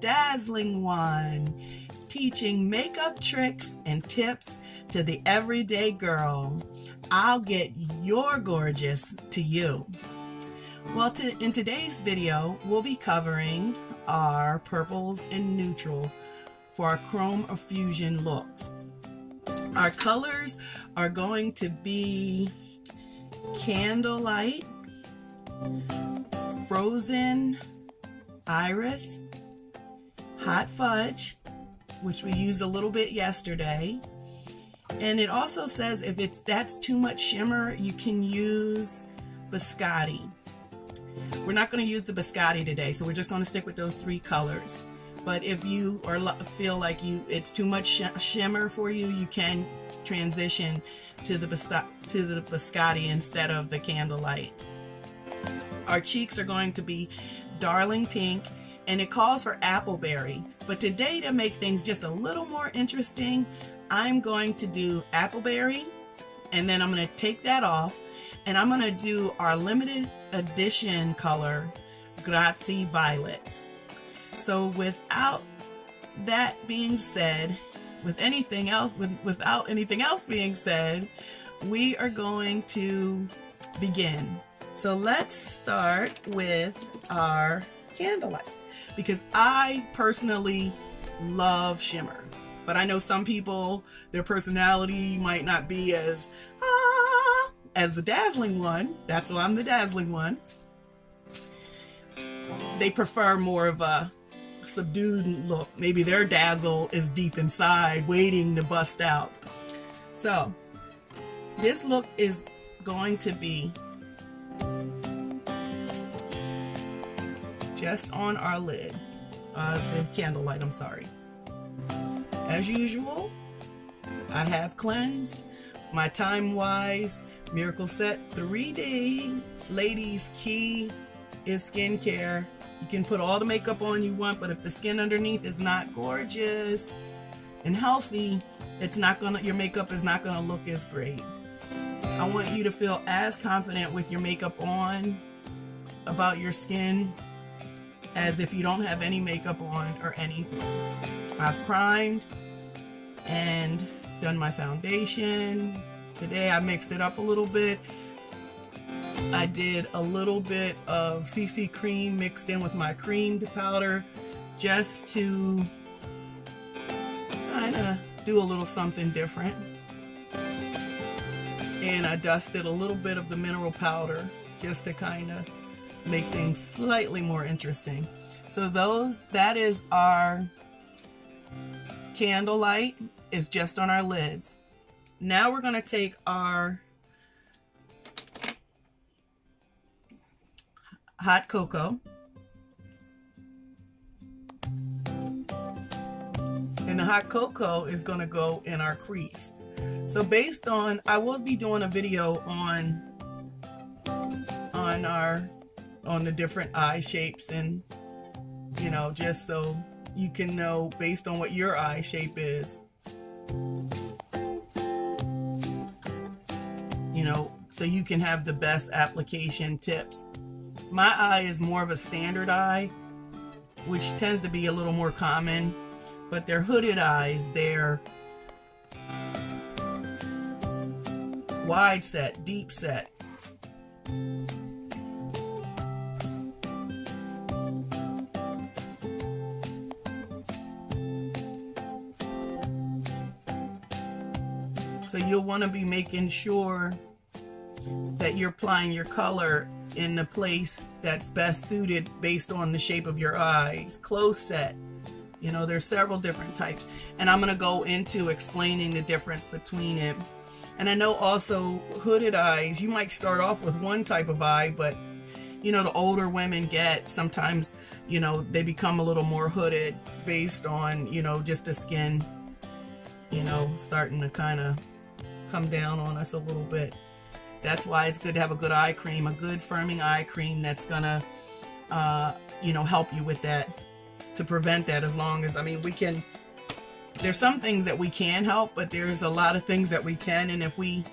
dazzling one, teaching makeup tricks and tips to the everyday girl. I'll get your gorgeous to you. Well, in today's video, we'll be covering our purples and neutrals for our Chromafusion looks. Our colors are going to be Candlelight, Frozen Iris, Hot Fudge, which we used a little bit yesterday. And it also says if that's too much shimmer, you can use Biscotti. We're not going to use the Biscotti today, so we're just going to stick with those three colors. But if you feel like it's too much shimmer for you, you can transition to the Biscotti instead of the Candlelight. Our cheeks are going to be Darling Pink, and it calls for Appleberry. But today, to make things just a little more interesting, I'm going to do Appleberry, and then I'm going to take that off, and I'm going to do our limited edition color, Grazie Violet. So without that being said, without anything else being said, we are going to begin. So let's start with our Candlelight, because I personally love shimmer, but I know some people, their personality might not be as the dazzling one. That's why I'm the dazzling one. They prefer more of a subdued look. Maybe their dazzle is deep inside, waiting to bust out. So this look is going to be just on our lids, the Candlelight, I'm sorry. As usual, I have cleansed my Time-Wise Miracle Set 3D. Ladies, key is skincare. You can put all the makeup on you want, but if the skin underneath is not gorgeous and healthy, your makeup is not gonna look as great. I want you to feel as confident with your makeup on about your skin as if you don't have any makeup on or anything. I've primed and done my foundation. Today I mixed it up a little bit. I did a little bit of CC cream mixed in with my creamed powder just to kind of do a little something different. And I dusted a little bit of the mineral powder just to kind of make things slightly more interesting. So that is our Candlelight. Is just on our lids. Now we're going to take our Hot Cocoa, and the Hot Cocoa is going to go in our crease. So based on, I will be doing a video on the different eye shapes, and just so you can know based on what your eye shape is, so you can have the best application tips. My eye is more of a standard eye, which tends to be a little more common, but they're hooded eyes. They're wide set, deep set. So you'll want to be making sure that you're applying your color in the place that's best suited based on the shape of your eyes. Close set, there's several different types, and I'm going to go into explaining the difference between it. And I know also hooded eyes, you might start off with one type of eye, but the older women get, sometimes they become a little more hooded based on just the skin starting to kind of come down on us a little bit. That's why it's good to have a good eye cream, a good firming eye cream that's gonna help you with that, to prevent that. As long as, there's some things that we can help, but there's a lot of things that we can, and if we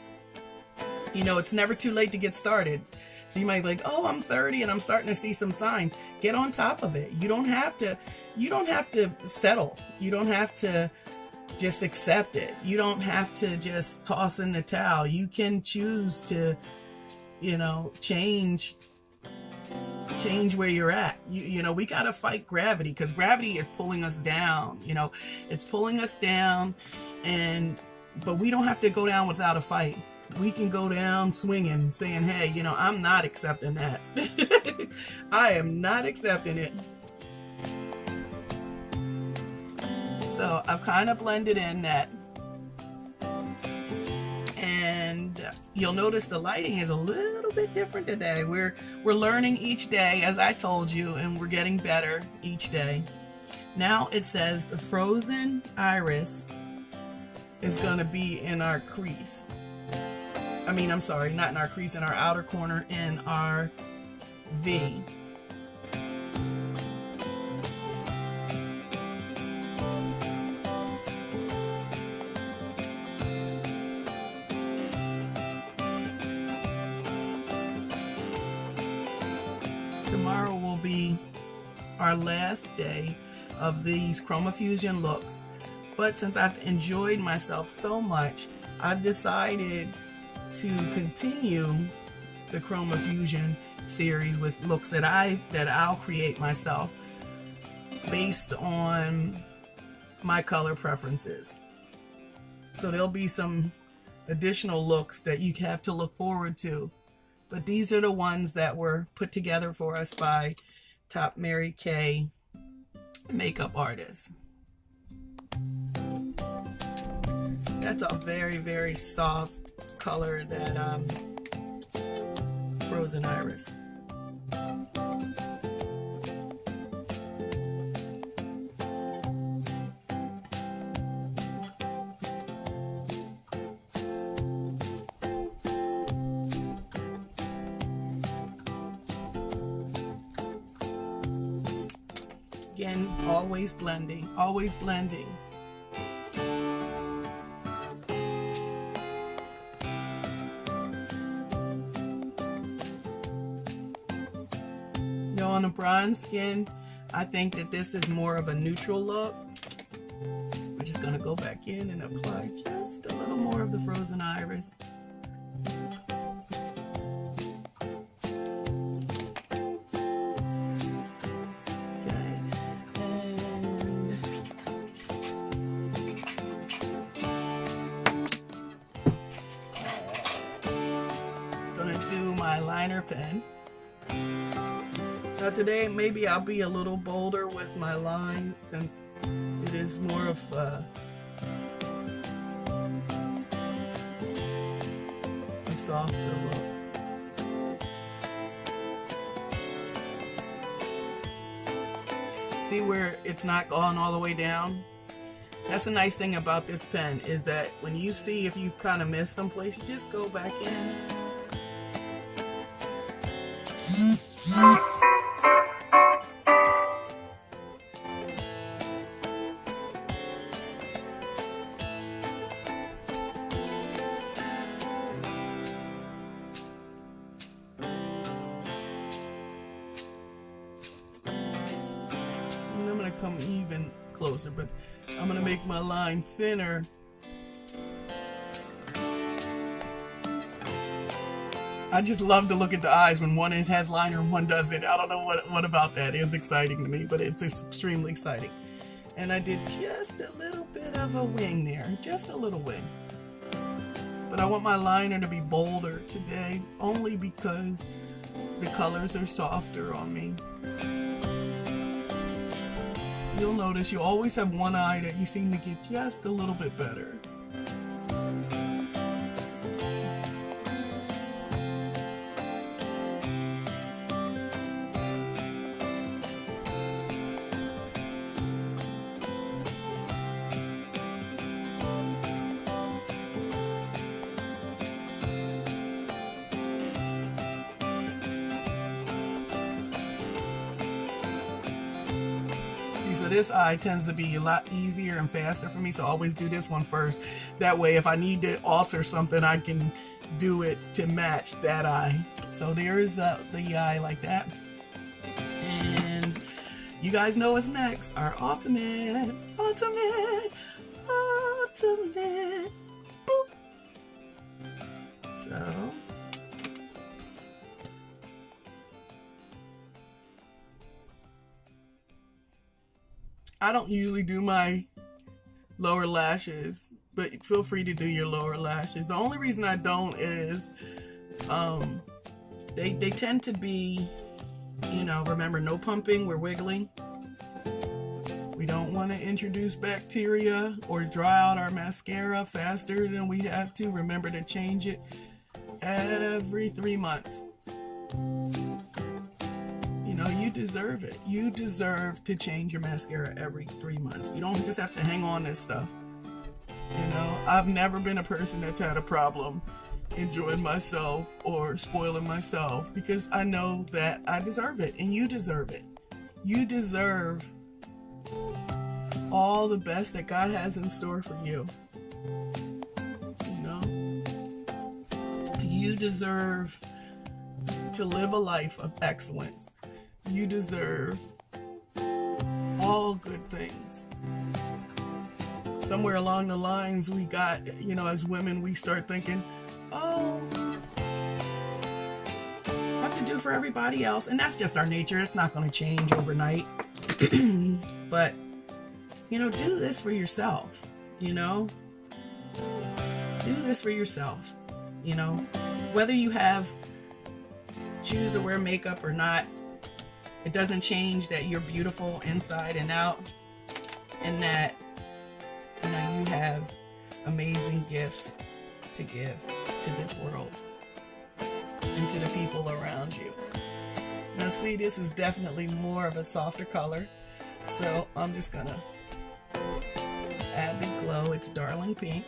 You know, it's never too late to get started. So you might be like, oh, I'm 30 and I'm starting to see some signs. Get on top of it. You don't have to settle. You don't have to just accept it. You don't have to just toss in the towel. You can choose to, you know, change where you're at. You know, we got to fight gravity, because gravity is pulling us down. You know, it's pulling us down, but we don't have to go down without a fight. We can go down swinging, saying, hey, you know, I'm not accepting that. I am not accepting it. So I've kind of blended in that. And you'll notice the lighting is a little bit different today. We're learning each day, as I told you, and we're getting better each day. Now it says the frozen iris is going to be in our crease. I mean, I'm sorry, not in our crease, in our outer corner, in our V. Tomorrow will be our last day of these Chromafusion looks, but since I've enjoyed myself so much, I've decided to continue the Chromafusion series with looks that I'll create myself based on my color preferences. So there'll be some additional looks that you have to look forward to, but these are the ones that were put together for us by Top Mary Kay makeup artist. That's a very, very soft color, that frozen iris. Again, always blending, always blending. On a bronze skin, I think that this is more of a neutral look. We're just going to go back in and apply just a little more of the frozen iris. Okay, and gonna do my liner pen. Now today, maybe I'll be a little bolder with my line, since it is more of a softer look. See where it's not gone all the way down? That's the nice thing about this pen, is that when you see if you kind of miss someplace, you just go back in. Come even closer, but I'm gonna make my line thinner. I just love to look at the eyes when one has liner and one doesn't. I don't know what about that is exciting to me, but it's extremely exciting. And I did just a little bit of a wing there, just a little wing. But I want my liner to be bolder today, only because the colors are softer on me. You'll notice you always have one eye that you seem to get just a little bit better. So this eye tends to be a lot easier and faster for me, so I always do this one first. That way if I need to alter something, I can do it to match that eye. So there's the eye like that. And you guys know what's next. Our ultimate. Boop. So I don't usually do my lower lashes, but feel free to do your lower lashes. The only reason I don't is they tend to be, you know, remember, no pumping, we're wiggling. We don't want to introduce bacteria or dry out our mascara faster than we have to. Remember to change it every 3 months. You know, you deserve it. You deserve to change your mascara every 3 months. You don't just have to hang on this stuff. You know, I've never been a person that's had a problem enjoying myself or spoiling myself, because I know that I deserve it and you deserve it. You deserve all the best that God has in store for you. You know, you deserve to live a life of excellence. You deserve all good things. Somewhere along the lines we got, you know, as women, we start thinking, oh, I have to do for everybody else. And that's just our nature. It's not going to change overnight. But, you know, do this for yourself, you know? Do this for yourself, you know? Whether you choose to wear makeup or not, it doesn't change that you're beautiful inside and out, and that, you know, you have amazing gifts to give to this world and to the people around you. Now see, this is definitely more of a softer color, so I'm just gonna add the glow. It's Darling Pink.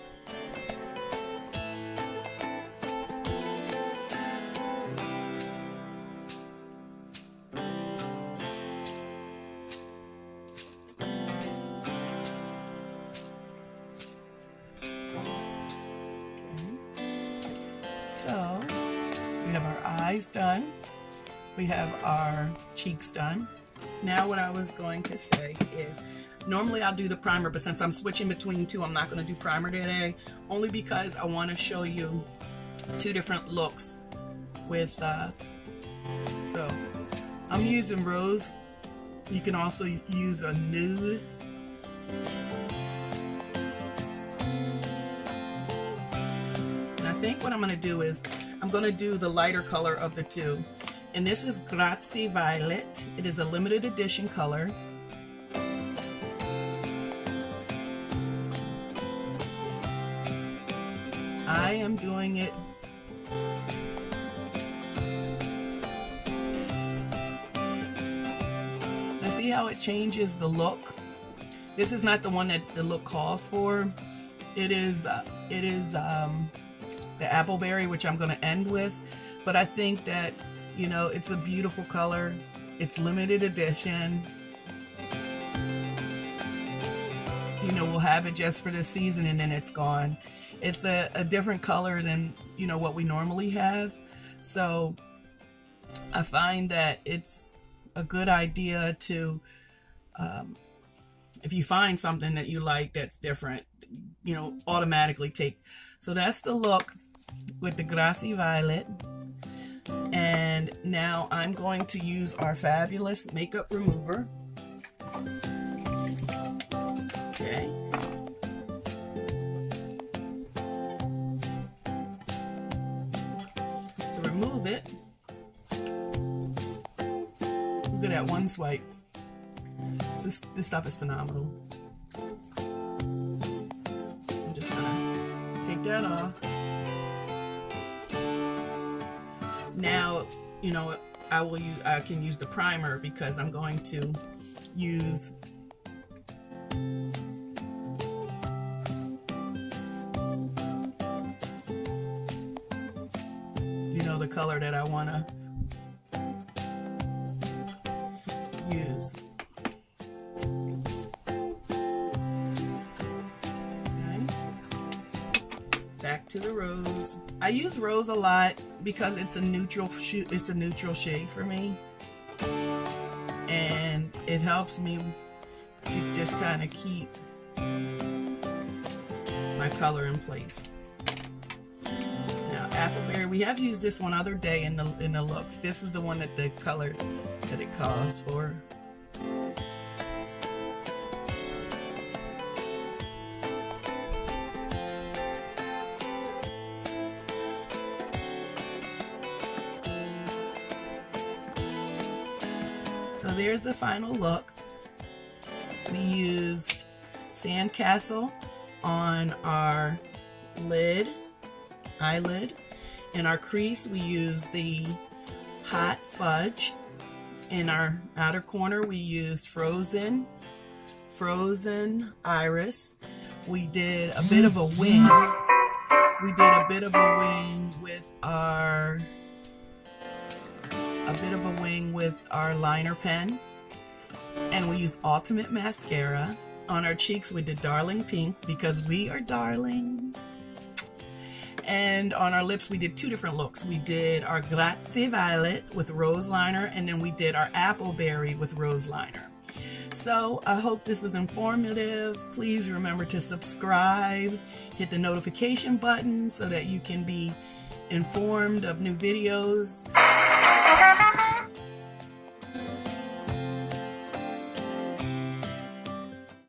So we have our eyes done. We have our cheeks done. Now what I was going to say is, normally I'll do the primer, but since I'm switching between two, I'm not going to do primer today, only because I want to show you two different looks with, so I'm using rose. You can also use a nude. And I think what I'm going to do is, I'm going to do the lighter color of the two. And this is Grazie Violet. It is a limited edition color. I am doing it now. See how it changes the look? This is not the one that the look calls for. It is the Appleberry, which I'm going to end with. But I think that, you know, it's a beautiful color. It's limited edition. You know, we'll have it just for this season and then it's gone. It's a different color than, you know, what we normally have. So I find that it's a good idea to, if you find something that you like that's different, you know, automatically take. So that's the look with the Grazie Violet. And now I'm going to use our fabulous makeup remover. Okay. To remove it, look at that one swipe. This stuff is phenomenal. I'm just gonna take that off. Now, you know, I can use the primer because I'm going to use the color that I want to use. to the rose. I use rose a lot because it's a neutral shade for me, and it helps me to just kind of keep my color in place. Now, appleberry, we have used this one other day in the looks. This is the one that the color that it calls for. So there's the final look. We used Sandcastle on our eyelid. In our crease, we used the Hot Fudge. In our outer corner, we used Frozen Iris. We did a bit of a wing. We did a bit of a wing with our liner pen, and we used Ultimate Mascara. On our cheeks, we did Darling Pink because we are darlings. And on our lips, we did two different looks. We did our Grazie Violet with rose liner, and then we did our Appleberry with rose liner. So I hope this was informative. Please remember to subscribe, hit the notification button so that you can be informed of new videos.